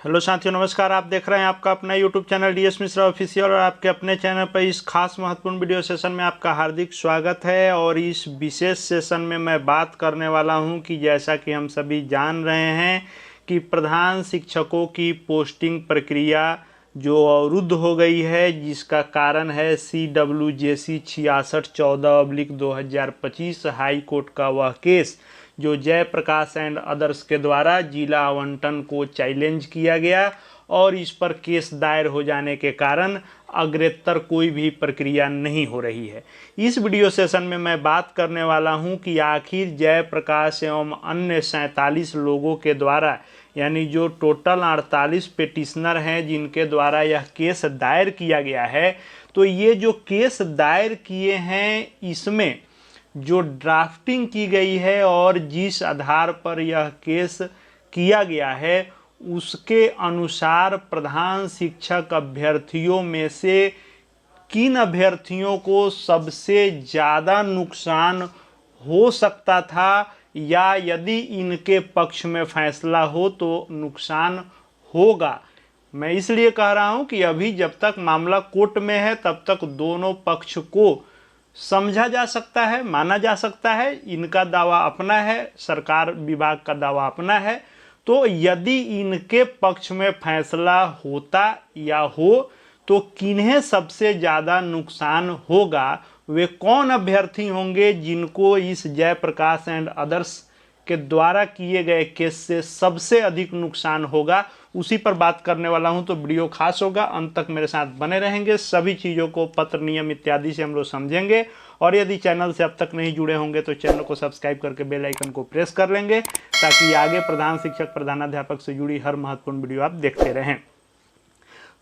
Hello साथियों, नमस्कार। आप देख रहे हैं आपका अपना YouTube channel DS Mishra official और आपके अपने चैनल पर इस खास महत्वपूर्ण वीडियो सेशन में आपका हार्दिक स्वागत है। और इस विशेष सेशन में मैं बात करने वाला हूं कि जैसा कि हम सभी जान रहे हैं कि प्रधान शिक्षकों की पोस्टिंग प्रक्रिया जो अवरुद्ध हो गई है, जिसका कारण है CWJC 6614/2025 हाई कोर्ट का वह केस जो जयप्रकाश एंड अदर्स के द्वारा जिला आवंटन को चैलेंज किया गया और इस पर केस दायर हो जाने के कारण अग्रेतर कोई भी प्रक्रिया नहीं हो रही है। इस वीडियो सेशन में मैं बात करने वाला हूं कि आखिर जयप्रकाश एवं अन्य 47 लोगों के द्वारा, यानी जो टोटल 48 पेटिशनर हैं जिनके द्वारा यह केस दायर किया गया है, तो ये जो केस दायर किए हैं इसमें जो ड्राफ्टिंग की गई है और जिस आधार पर यह केस किया गया है उसके अनुसार प्रधान शिक्षक अभ्यर्थियों में से किन अभ्यर्थियों को सबसे ज़्यादा नुकसान हो सकता था, या यदि इनके पक्ष में फैसला हो तो नुकसान होगा। मैं इसलिए कह रहा हूं कि अभी जब तक मामला कोर्ट में है तब तक दोनों पक्ष को समझा जा सकता है, माना जा सकता है। इनका दावा अपना है, सरकार विभाग का दावा अपना है। तो यदि इनके पक्ष में फैसला होता या हो तो किन्हें सबसे ज़्यादा नुकसान होगा, वे कौन अभ्यर्थी होंगे जिनको इस जयप्रकाश एंड अदर्स के द्वारा किए गए केस से सबसे अधिक नुकसान होगा, उसी पर बात करने वाला हूं। तो वीडियो खास होगा, अंत तक मेरे साथ बने रहेंगे। सभी चीज़ों को पत्र नियम इत्यादि से हम लोग समझेंगे। और यदि चैनल से अब तक नहीं जुड़े होंगे तो चैनल को सब्सक्राइब करके बेल आइकन को प्रेस कर लेंगे ताकि आगे प्रधान शिक्षक प्रधानाध्यापक से जुड़ी हर महत्वपूर्ण वीडियो आप देखते रहें।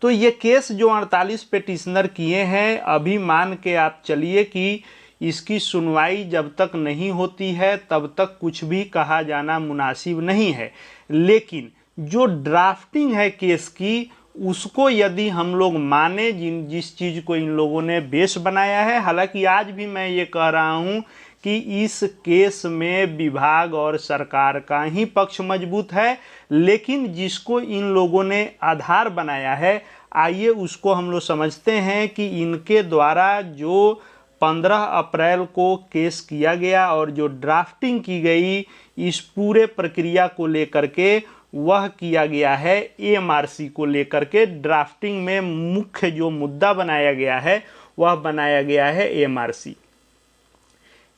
तो ये केस जो 48 पेटिशनर किए हैं, अभी मान के आप चलिए कि इसकी सुनवाई जब तक नहीं होती है तब तक कुछ भी कहा जाना मुनासिब नहीं है। लेकिन जो ड्राफ्टिंग है केस की, उसको यदि हम लोग माने, जिस चीज़ को इन लोगों ने बेस बनाया है, हालांकि आज भी मैं ये कह रहा हूँ कि इस केस में विभाग और सरकार का ही पक्ष मजबूत है, लेकिन जिसको इन लोगों ने आधार बनाया है, आइए उसको हम लोग समझते हैं कि इनके द्वारा जो 15 अप्रैल को केस किया गया और जो ड्राफ्टिंग की गई इस पूरे प्रक्रिया को लेकर के, वह किया गया है एमआरसी को लेकर के। ड्राफ्टिंग में मुख्य जो मुद्दा बनाया गया है वह बनाया गया है एमआरसी।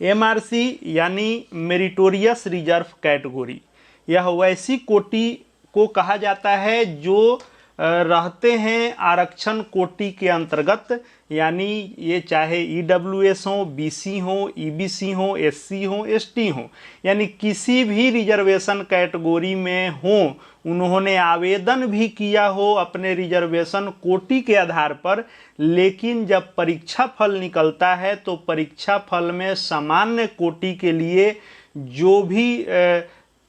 एमआरसी यानी मेरिटोरियस रिजर्व कैटेगरी। यह वैसी कोटि को कहा जाता है जो रहते हैं आरक्षण कोटि के अंतर्गत, यानी ये चाहे ईडब्ल्यूएस हो, बीसी हो, ईबीसी हो, एससी हो, एसटी हो, यानी किसी भी रिजर्वेशन कैटेगरी में हो, उन्होंने आवेदन भी किया हो अपने रिजर्वेशन कोटि के आधार पर, लेकिन जब परीक्षा फल निकलता है तो परीक्षा फल में सामान्य कोटि के लिए जो भी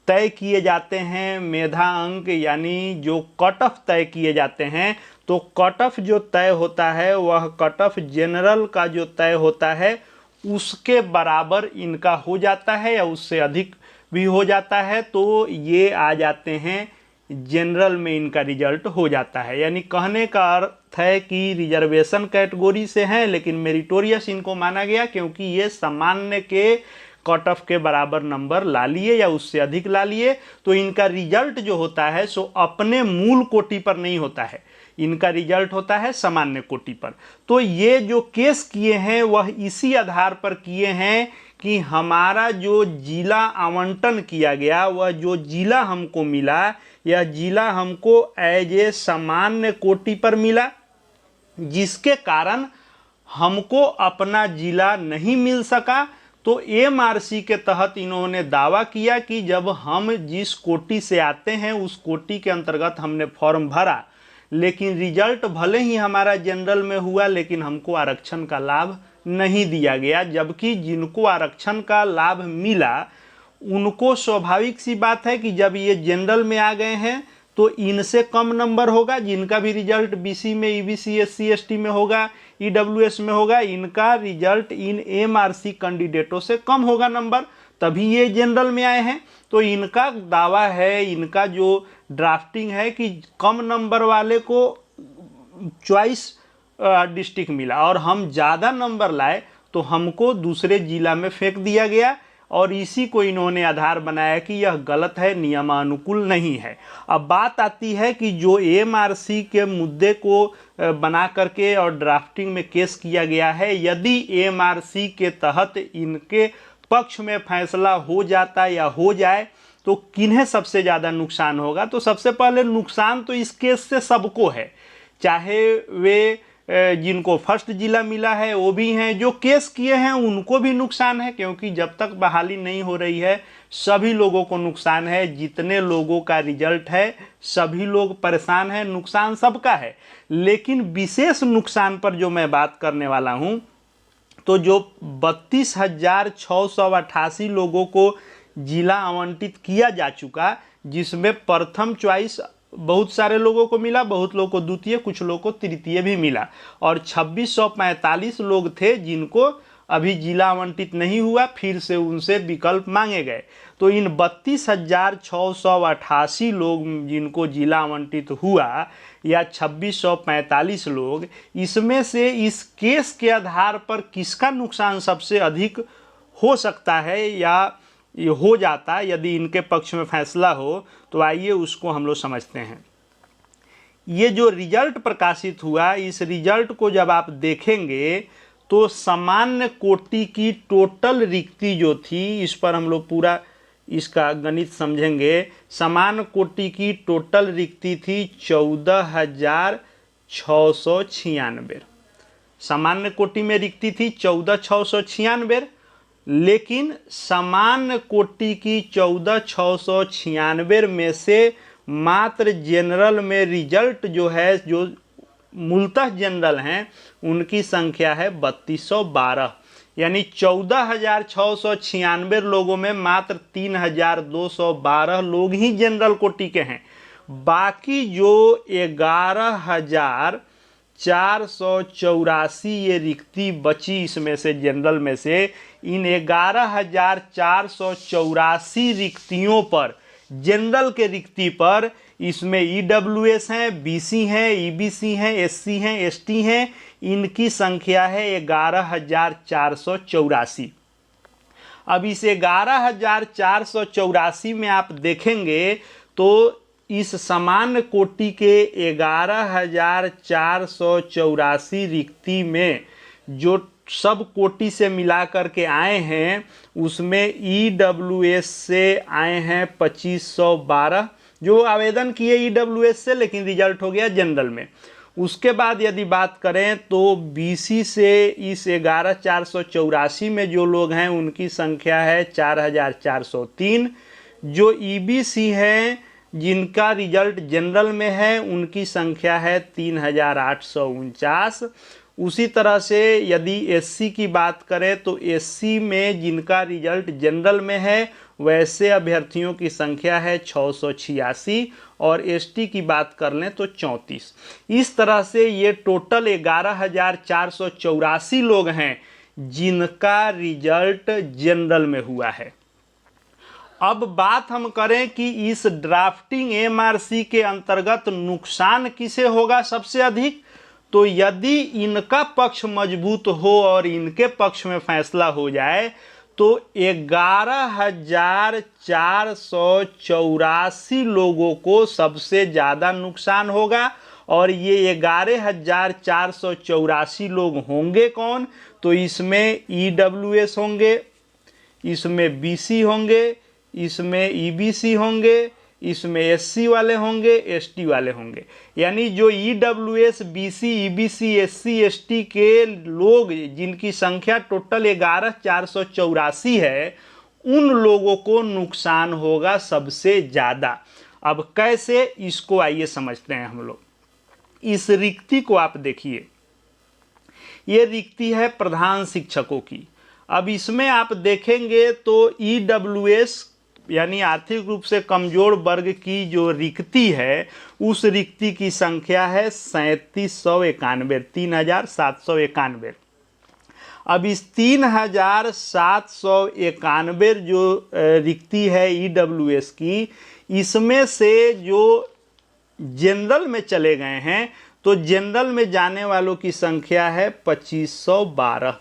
तय किए जाते हैं मेधा अंक, यानी जो कट ऑफ तय किए जाते हैं, तो कट ऑफ जो तय होता है वह कट ऑफ जनरल का जो तय होता है उसके बराबर इनका हो जाता है या उससे अधिक भी हो जाता है, तो ये आ जाते हैं जनरल में, इनका रिजल्ट हो जाता है। यानी कहने का अर्थ है कि रिजर्वेशन कैटेगरी से हैं लेकिन मेरिटोरियस इनको माना गया क्योंकि ये सामान्य के कट ऑफ के बराबर नंबर ला लिए या उससे अधिक ला लिए, तो इनका रिजल्ट जो होता है सो अपने मूल कोटि पर नहीं होता है, इनका रिजल्ट होता है सामान्य कोटि पर। तो ये जो केस किए हैं वह इसी आधार पर किए हैं कि हमारा जो जिला आवंटन किया गया, वह जो जिला हमको मिला, यह जिला हमको एज ए सामान्य कोटि पर मिला, जिसके कारण हमको अपना जिला नहीं मिल सका। तो एमआरसी के तहत इन्होंने दावा किया कि जब हम जिस कोटि से आते हैं उस कोटि के अंतर्गत हमने फॉर्म भरा, लेकिन रिजल्ट भले ही हमारा जनरल में हुआ लेकिन हमको आरक्षण का लाभ नहीं दिया गया, जबकि जिनको आरक्षण का लाभ मिला उनको स्वाभाविक सी बात है कि जब ये जनरल में आ गए हैं तो इनसे कम नंबर होगा, जिनका भी रिजल्ट बीसी में, ईबीसी, एससी, एसटी में होगा, ईडब्ल्यूएस में होगा, इनका रिजल्ट इन एमआरसी कैंडिडेटों से कम होगा नंबर। तभी ये जनरल में आए हैं। तो इनका दावा है, इनका जो ड्राफ्टिंग है कि कम नंबर वाले को चॉइस डिस्ट्रिक्ट मिला और हम ज़्यादा नंबर लाए तो हमको दूसरे जिला में फेंक दिया गया, और इसी को इन्होंने आधार बनाया कि यह गलत है, नियमानुकूल नहीं है। अब बात आती है कि जो एमआरसी के मुद्दे को बना करके और ड्राफ्टिंग में केस किया गया है, यदि एमआरसी के तहत इनके पक्ष में फैसला हो जाता या हो जाए तो किन्हें सबसे ज़्यादा नुकसान होगा? तो सबसे पहले नुकसान तो इस केस से सबको है, चाहे वे जिनको फर्स्ट जिला मिला है वो भी हैं, जो केस किए हैं उनको भी नुकसान है, क्योंकि जब तक बहाली नहीं हो रही है सभी लोगों को नुकसान है। जितने लोगों का रिजल्ट है सभी लोग परेशान हैं, नुकसान सबका है। लेकिन विशेष नुकसान पर जो मैं बात करने वाला हूं, तो जो 32,688 लोगों को जिला आवंटित किया जा चुका, जिसमें प्रथम चॉइस बहुत सारे लोगों को मिला, बहुत लोगों को द्वितीय, कुछ लोगों को तृतीय भी मिला, और 2645 लोग थे जिनको अभी जिला आवंटित नहीं हुआ, फिर से उनसे विकल्प मांगे गए। तो इन 32,688 लोग जिनको जिला आवंटित हुआ या 2645 लोग, इसमें से इस केस के आधार पर किसका नुकसान सबसे अधिक हो सकता है या ये हो जाता यदि इनके पक्ष में फैसला हो, तो आइए उसको हम लोग समझते हैं। ये जो रिजल्ट प्रकाशित हुआ, इस रिजल्ट को जब आप देखेंगे तो सामान्य कोटि की टोटल रिक्ति जो थी, इस पर हम लोग पूरा इसका गणित समझेंगे। सामान्य कोटि की टोटल रिक्ति थी 14,696। सामान्य कोटि में रिक्ति थी 14,696, लेकिन सामान्य कोटि की 14,696 में से मात्र जनरल में रिजल्ट जो है, जो मूलतः जनरल हैं, उनकी संख्या है 3212। यानी 14,696 लोगों में मात्र 3,212 लोग ही जनरल कोटि के हैं। बाकी जो 11,484 ये रिक्ति बची इसमें से, जनरल में से, इन 11,484 रिक्तियों पर, जनरल के रिक्ति पर, इसमें ईडब्ल्यूएस हैं, बीसी हैं, ईबीसी हैं, एससी हैं, एसटी हैं, इनकी संख्या है 11,484। अब इस 11,484 में आप देखेंगे तो इस सामान्य कोटि के 11,484 रिक्ति में जो सब कोटि से मिला करके आए हैं, उसमें ईडब्ल्यूएस से आए हैं 2512 जो आवेदन किए ईडब्ल्यूएस से, लेकिन रिजल्ट हो गया जनरल में। उसके बाद यदि बात करें तो बीसी से इस 11,484 में जो लोग हैं उनकी संख्या है 4,403। जो ईबीसी हैं जिनका रिजल्ट जनरल में है उनकी संख्या है 3,849। उसी तरह से यदि एससी की बात करें तो एससी में जिनका रिजल्ट जनरल में है वैसे अभ्यर्थियों की संख्या है 686, और एसटी की बात कर लें तो 34। इस तरह से ये टोटल 11,484 लोग हैं जिनका रिजल्ट जनरल में हुआ है। अब बात हम करें कि इस ड्राफ्टिंग एमआरसी के अंतर्गत नुकसान किसे होगा सबसे अधिक, तो यदि इनका पक्ष मजबूत हो और इनके पक्ष में फैसला हो जाए तो 11,484 लोगों को सबसे ज़्यादा नुकसान होगा। और ये 11,484 लोग होंगे कौन, तो इसमें ईडब्ल्यूएस होंगे, इसमें बीसी होंगे, इसमें ईबीसी होंगे, इसमें एससी वाले होंगे, एसटी वाले होंगे। यानी जो EWS, BC, EBC, SC, ST के लोग जिनकी संख्या टोटल 11,484 है, उन लोगों को नुकसान होगा सबसे ज़्यादा। अब कैसे, इसको आइए समझते हैं हम लोग। इस रिक्ति को आप देखिए, ये रिक्ति है प्रधान शिक्षकों की। अब इसमें आप देखेंगे तो ईडब्ल्यूएस यानी आर्थिक रूप से कमजोर वर्ग की जो रिक्ति है, उस रिक्ति की संख्या है 3,791। अब इस 3791 जो रिक्ति है EWS की, इसमें से जो जनरल में चले गए हैं तो जनरल में जाने वालों की संख्या है 2512।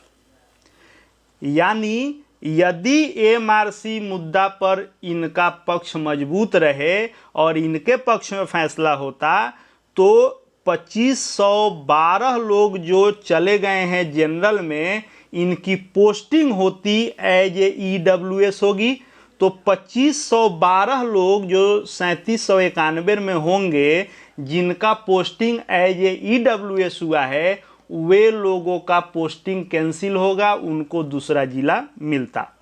यानी यदि एमआरसी मुद्दा पर इनका पक्ष मजबूत रहे और इनके पक्ष में फैसला होता तो 2512 लोग जो चले गए हैं जनरल में, इनकी पोस्टिंग होती एज ए EWS होगी। तो 2512 लोग जो 3791 में होंगे जिनका पोस्टिंग एज ए EWS हुआ है, वे लोगों का पोस्टिंग कैंसिल होगा, उनको दूसरा जिला मिलता।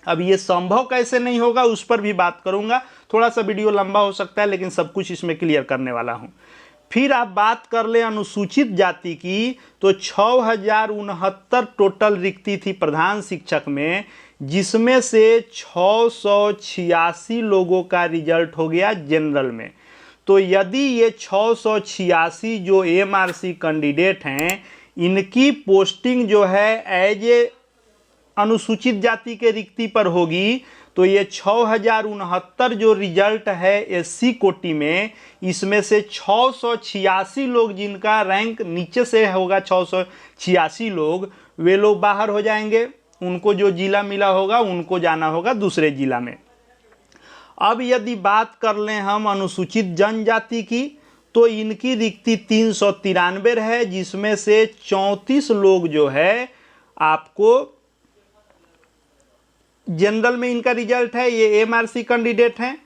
अब ये संभव कैसे नहीं होगा उस पर भी बात करूंगा, थोड़ा सा वीडियो लंबा हो सकता है लेकिन सब कुछ इसमें क्लियर करने वाला हूं। फिर आप बात कर ले अनुसूचित जाति की, तो 6069 टोटल रिक्ति थी प्रधान शिक्षक में, जिसमें से 686 लोगों का रिजल्ट हो गया जनरल में। तो यदि ये 686 जो एमआरसी कैंडिडेट हैं, इनकी पोस्टिंग जो है एज ए अनुसूचित जाति के रिक्ति पर होगी, तो ये 6069 जो रिजल्ट है SC कोटि में, इसमें से 686 लोग जिनका रैंक नीचे से होगा, 686 लोग, वे लोग बाहर हो जाएंगे। उनको जो जिला मिला होगा उनको जाना होगा दूसरे जिला में। अब यदि बात कर लें हम अनुसूचित जनजाति की, तो इनकी रिक्ति 393 है, जिसमें से 34 लोग जो है आपको जनरल में इनका रिजल्ट है, ये एमआरसी कैंडिडेट हैं।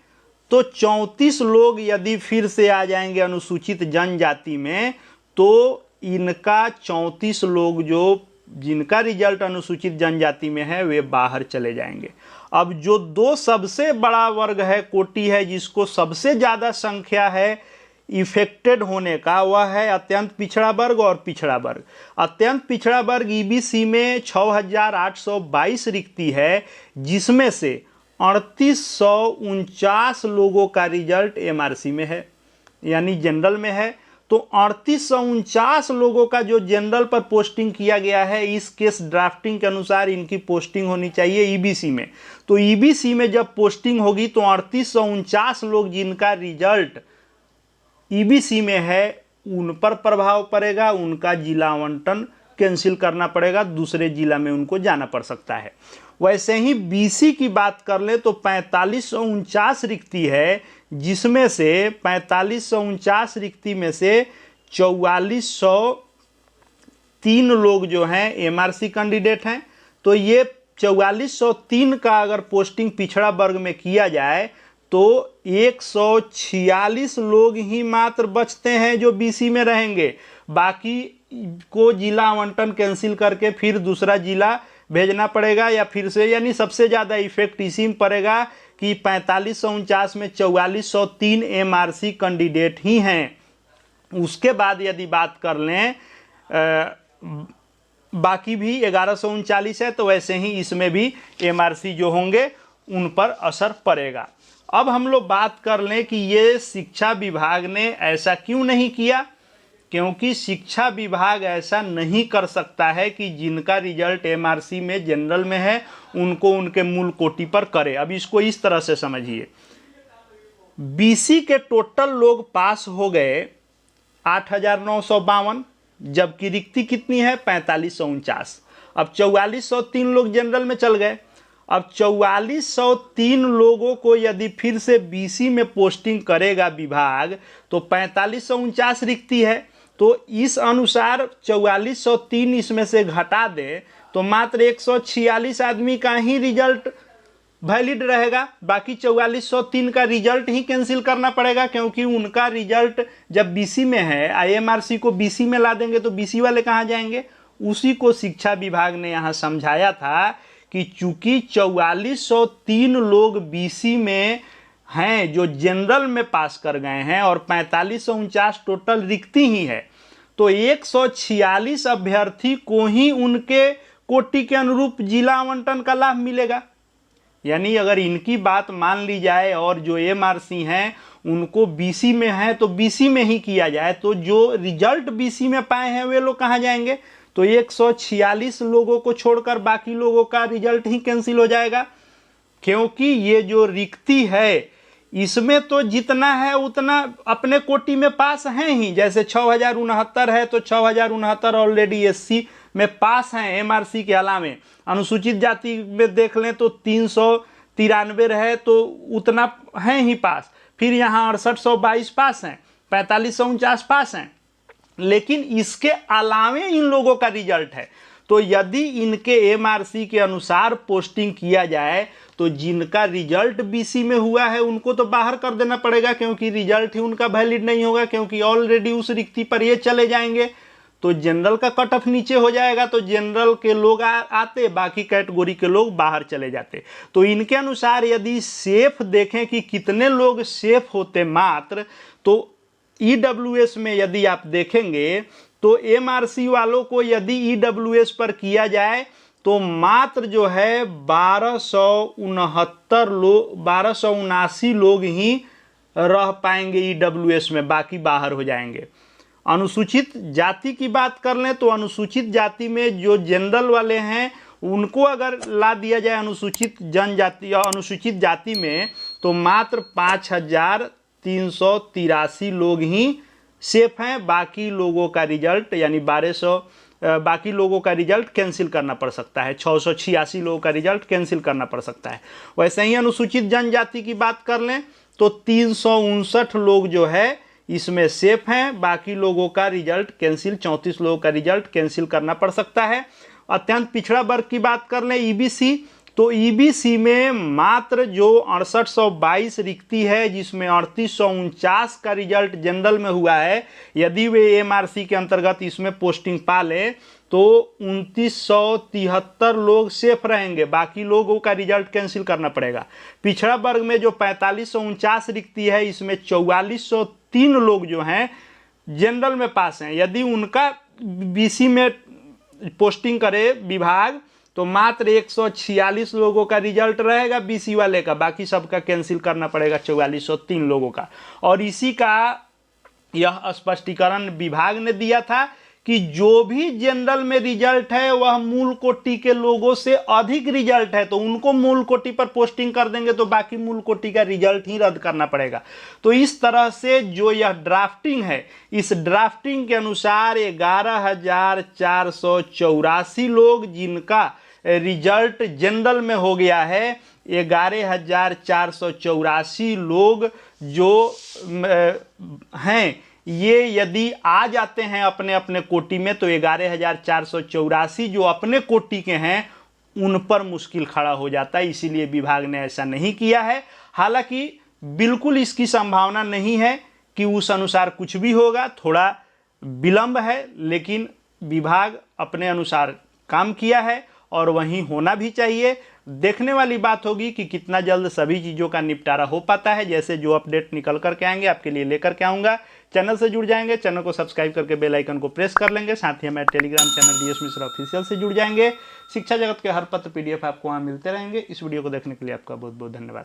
तो 34 लोग यदि फिर से आ जाएंगे अनुसूचित जनजाति में, तो इनका 34 लोग जो जिनका रिजल्ट अनुसूचित जनजाति में है वे बाहर चले जाएंगे। अब जो दो सबसे बड़ा वर्ग है, कोटि है, जिसको सबसे ज़्यादा संख्या है इफेक्टेड होने का, वह है अत्यंत पिछड़ा वर्ग और पिछड़ा वर्ग। अत्यंत पिछड़ा वर्ग EBC में 6822 रिक्ति है, जिसमें से 3849 लोगों का रिजल्ट एमआरसी में है, यानी जनरल में है। तो 3849 लोगों का जो जनरल पर पोस्टिंग किया गया है, इस केस ड्राफ्टिंग के अनुसार इनकी पोस्टिंग होनी चाहिए EBC में। तो EBC में जब पोस्टिंग होगी तो 3849 लोग जिनका रिजल्ट EBC में है, उन पर प्रभाव पड़ेगा, उनका जिला आवंटन कैंसिल करना पड़ेगा, दूसरे जिला में उनको जाना पड़ सकता है। वैसे ही BC की बात कर ले तो 4549 रिक्ति है, जिसमें से 4549 रिक्ति में से 4403 लोग जो हैं एमआरसी कैंडिडेट हैं। तो ये 4403 का अगर पोस्टिंग पिछड़ा वर्ग में किया जाए तो 146 लोग ही मात्र बचते हैं जो BC में रहेंगे। बाकी को जिला आवंटन कैंसिल करके फिर दूसरा जिला भेजना पड़ेगा या फिर से, यानी सबसे ज़्यादा इफेक्ट इसी में पड़ेगा कि 4549 में 4403 एमआरसी कैंडिडेट ही हैं। उसके बाद यदि बात कर लें बाकी भी 1139 है, तो वैसे ही इसमें भी एमआरसी जो होंगे उन पर असर पड़ेगा। अब हम लोग बात कर लें कि ये शिक्षा विभाग ने ऐसा क्यों नहीं किया, क्योंकि शिक्षा विभाग ऐसा नहीं कर सकता है कि जिनका रिजल्ट एमआरसी में जनरल में है उनको उनके मूल कोटि पर करे। अब इसको इस तरह से समझिए, BC के टोटल लोग पास हो गए 8952, जबकि रिक्ति कितनी है 4549। अब 4403 लोग जनरल में चल गए। अब 4403 लोगों को यदि फिर से BC में पोस्टिंग करेगा विभाग तो 4549 रिक्ति है, तो इस अनुसार 4403 इसमें से घटा दे तो मात्र 146 आदमी का ही रिजल्ट वैलिड रहेगा। बाकी 4403 का रिजल्ट ही कैंसिल करना पड़ेगा, क्योंकि उनका रिजल्ट जब BC में है, IMRC को BC में ला देंगे तो BC वाले कहाँ जाएंगे। उसी को शिक्षा विभाग ने यहाँ समझाया था कि चूंकि 4403 लोग BC में हैं जो जनरल में पास कर गए हैं और 4549 टोटल रिक्ति ही है, तो 146 अभ्यर्थी को ही उनके कोटि के अनुरूप जिला आवंटन का लाभ मिलेगा। यानी अगर इनकी बात मान ली जाए और जो एमआरसी हैं उनको BC में है तो BC में ही किया जाए, तो जो रिजल्ट BC में पाए हैं वे लोग कहाँ जाएंगे, तो 146 लोगों को छोड़कर बाकी लोगों का रिजल्ट ही कैंसिल हो जाएगा, क्योंकि ये जो रिक्ति है इसमें तो जितना है उतना अपने कोटि में पास हैं ही। जैसे 6069 है तो 6069 ऑलरेडी एससी में पास हैं एमआरसी के अलावे। अनुसूचित जाति में देख लें तो 393 है तो उतना हैं ही पास। फिर यहाँ 6822 पास हैं, 4549 पास हैं, लेकिन इसके अलावे इन लोगों का रिजल्ट है। तो यदि इनके एमआरसी के अनुसार पोस्टिंग किया जाए तो जिनका रिजल्ट बीसी में हुआ है उनको तो बाहर कर देना पड़ेगा, क्योंकि रिजल्ट ही उनका वैलिड नहीं होगा, क्योंकि ऑलरेडी उस रिक्ति पर ये चले जाएंगे। तो जनरल का कट ऑफ नीचे हो जाएगा, तो जनरल के लोग आते, बाकी कैटेगरी के लोग बाहर चले जाते। तो इनके अनुसार यदि सेफ देखें कि कितने लोग सेफ होते मात्र, तो ईडब्ल्यूएस में यदि आप देखेंगे तो एमआरसी वालों को यदि ईडब्ल्यूएस पर किया जाए तो मात्र जो है 1279 लोग ही रह पाएंगे ईडब्ल्यूएस में, बाकी बाहर हो जाएंगे। अनुसूचित जाति की बात कर लें तो अनुसूचित जाति में जो जनरल वाले हैं उनको अगर ला दिया जाए अनुसूचित जनजाति या अनुसूचित जाति में, तो मात्र 5383 लोग ही सेफ हैं। बाकी लोगों का रिजल्ट यानी 1200 बाकी लोगों का रिजल्ट कैंसिल करना पड़ सकता है, 686 लोगों का रिजल्ट कैंसिल करना पड़ सकता है। वैसे ही अनुसूचित जनजाति की बात कर लें तो 359 लोग जो है इसमें सेफ हैं, बाकी लोगों का रिजल्ट कैंसिल, 34 लोगों का रिजल्ट कैंसिल करना पड़ सकता है। अत्यंत पिछड़ा वर्ग की बात कर लें ईबीसी, तो ईबीसी में मात्र जो 6822 रिक्ति है जिसमें 3849 का रिजल्ट जनरल में हुआ है, यदि वे एमआरसी के अंतर्गत इसमें पोस्टिंग पा ले तो 2973 लोग सेफ रहेंगे, बाकी लोगों का रिजल्ट कैंसिल करना पड़ेगा। पिछड़ा वर्ग में जो 4549 रिक्ति है इसमें 4403 लोग जो हैं जनरल में पास हैं, यदि उनका बीसी में पोस्टिंग करे विभाग तो मात्र 146 लोगों का रिजल्ट रहेगा बीसी वाले का, बाकी सबका कैंसिल करना पड़ेगा 4403 लोगों का। और इसी का यह स्पष्टीकरण विभाग ने दिया था कि जो भी जनरल में रिजल्ट है वह मूल कोटि के लोगों से अधिक रिजल्ट है तो उनको मूल कोटि पर पोस्टिंग कर देंगे, तो बाकी मूल कोटि का रिजल्ट ही रद्द करना पड़ेगा। तो इस तरह से जो यह ड्राफ्टिंग है, इस ड्राफ्टिंग के अनुसार 11,484 लोग जिनका रिजल्ट जनरल में हो गया है, 11,484 लोग जो हैं ये यदि आ जाते हैं अपने अपने कोटि में तो 11,484 जो अपने कोटि के हैं उन पर मुश्किल खड़ा हो जाता है। इसीलिए विभाग ने ऐसा नहीं किया है। हालांकि बिल्कुल इसकी संभावना नहीं है कि उस अनुसार कुछ भी होगा, थोड़ा विलंब है, लेकिन विभाग अपने अनुसार काम किया है और वहीं होना भी चाहिए। देखने वाली बात होगी कि कितना जल्द सभी चीज़ों का निपटारा हो पाता है। जैसे जो अपडेट निकल करके आएंगे आपके लिए लेकर के आऊँगा। चैनल से जुड़ जाएंगे, चैनल को सब्सक्राइब करके बेल आइकन को प्रेस कर लेंगे। साथ ही हमारे Telegram channel DS Mishra official से जुड़ जाएंगे। शिक्षा जगत के हर पत्र PDF आपको वहाँ मिलते रहेंगे। इस वीडियो को देखने के लिए आपका बहुत बहुत धन्यवाद।